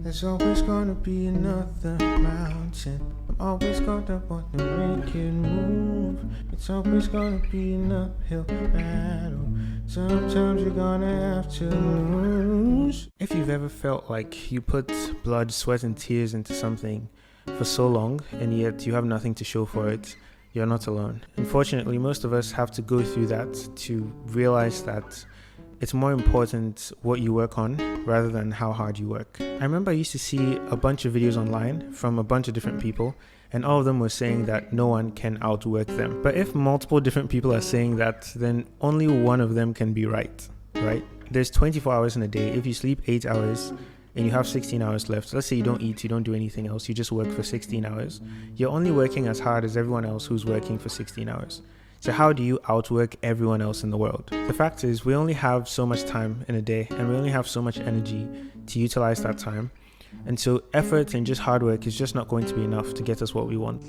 There's always gonna be another mountain. I'm always gonna want to make it move. It's always gonna be an uphill battle. Sometimes you're gonna have to lose. If you've ever felt like you put blood, sweat, and tears into something for so long, and yet you have nothing to show for it, you're not alone. Unfortunately, most of us have to go through that to realize that it's more important what you work on rather than how hard you work. I remember I used to see a bunch of videos online from a bunch of different people, and all of them were saying that no one can outwork them. But if multiple different people are saying that, then only one of them can be right? There's 24 hours in a day. If you sleep 8 hours and you have 16 hours left, let's say you don't eat, you don't do anything else, you just work for 16 hours, you're only working as hard as everyone else who's working for 16 hours. So how do you outwork everyone else in the world? The fact is, we only have so much time in a day, and we only have so much energy to utilize that time. And so effort and just hard work is just not going to be enough to get us what we want.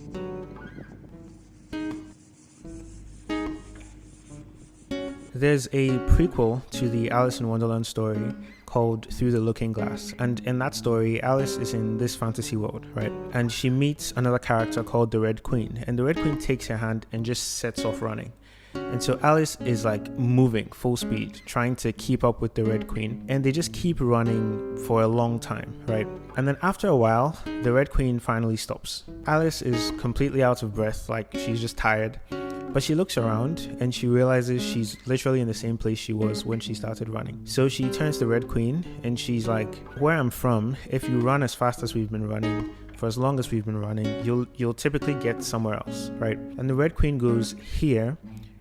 There's a prequel to the Alice in Wonderland story called Through the Looking Glass. And in that story, Alice is in this fantasy world, right? And she meets another character called the Red Queen. And the Red Queen takes her hand and just sets off running. And so Alice is like moving full speed, trying to keep up with the Red Queen. And they just keep running for a long time, right? And then after a while, the Red Queen finally stops. Alice is completely out of breath, like she's just tired. But she looks around and she realizes she's literally in the same place she was when she started running. So she turns to the Red Queen and she's like, where I'm from, if you run as fast as we've been running, for as long as we've been running, you'll typically get somewhere else, right? And the Red Queen goes, here,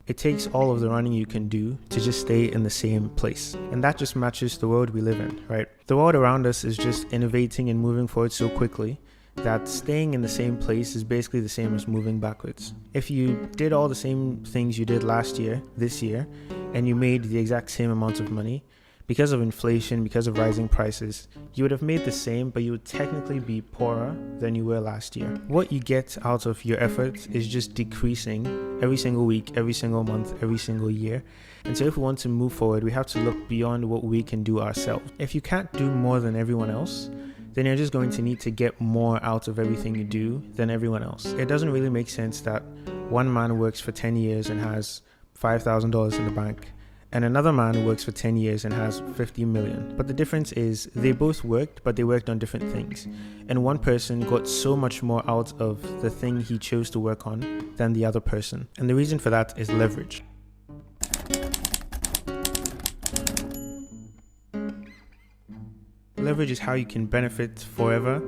it takes all of the running you can do to just stay in the same place. And that just matches the world we live in, right? The world around us is just innovating and moving forward so quickly that staying in the same place is basically the same as moving backwards. If you did all the same things you did last year, this year, and you made the exact same amount of money, because of inflation, because of rising prices, you would have made the same, but you would technically be poorer than you were last year. What you get out of your effort is just decreasing every single week, every single month, every single year. And so if we want to move forward, we have to look beyond what we can do ourselves. If you can't do more than everyone else, then you're just going to need to get more out of everything you do than everyone else. It doesn't really make sense that one man works for 10 years and has $5,000 in the bank, and another man works for 10 years and has 50 million. But the difference is they both worked, but they worked on different things. And one person got so much more out of the thing he chose to work on than the other person. And the reason for that is leverage. Leverage is how you can benefit forever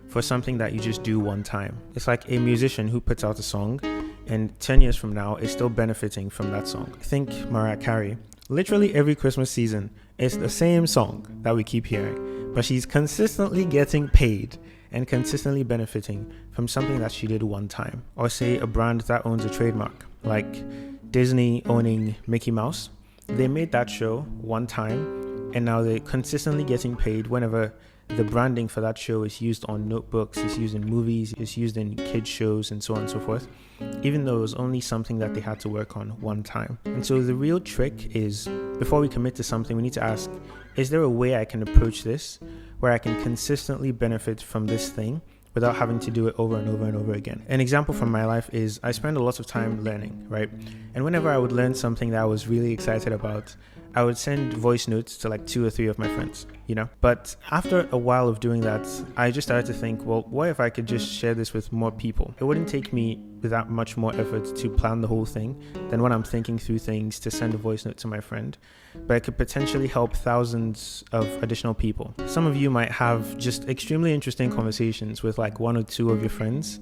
for something that you just do one time. It's like a musician who puts out a song and 10 years from now is still benefiting from that song. Think Mariah Carey. Literally every Christmas season, it's the same song that we keep hearing, but she's consistently getting paid and consistently benefiting from something that she did one time. Or say a brand that owns a trademark, like Disney owning Mickey Mouse. They made that show one time, and now they're consistently getting paid whenever the branding for that show is used on notebooks, it's used in movies, it's used in kids shows, and so on and so forth, even though it was only something that they had to work on one time. And so the real trick is, before we commit to something, we need to ask, is there a way I can approach this where I can consistently benefit from this thing without having to do it over and over and over again? An example from my life is I spend a lot of time learning, right? And whenever I would learn something that I was really excited about, I would send voice notes to like 2 or 3 of my friends, But after a while of doing that, I just started to think, well, what if I could just share this with more people? It wouldn't take me that much more effort to plan the whole thing than when I'm thinking through things to send a voice note to my friend, but it could potentially help thousands of additional people. Some of you might have just extremely interesting conversations with like 1 or 2 of your friends,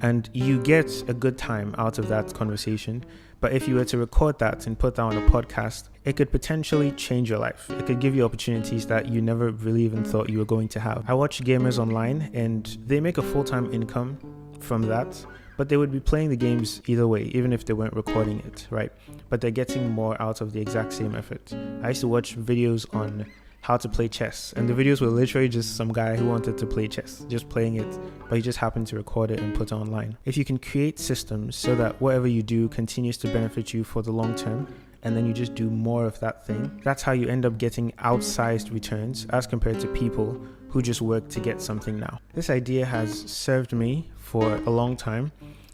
and you get a good time out of that conversation. But if you were to record that and put that on a podcast, it could potentially change your life. It could give you opportunities that you never really even thought you were going to have. I watch gamers online and they make a full-time income from that, but they would be playing the games either way, even if they weren't recording it, right? But they're getting more out of the exact same effort. I used to watch videos on how to play chess, and the videos were literally just some guy who wanted to play chess, just playing it, but he just happened to record it and put it online. If you can create systems so that whatever you do continues to benefit you for the long term, and then you just do more of that thing, that's how you end up getting outsized returns as compared to people who just work to get something now. This idea has served me for a long time,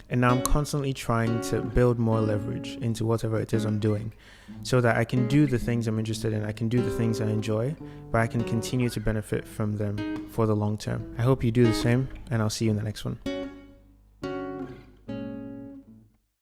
and now I'm constantly trying to build more leverage into whatever it is I'm doing, so that I can do the things I'm interested in, I can do the things I enjoy, but I can continue to benefit from them for the long term. I hope you do the same, and I'll see you in the next one.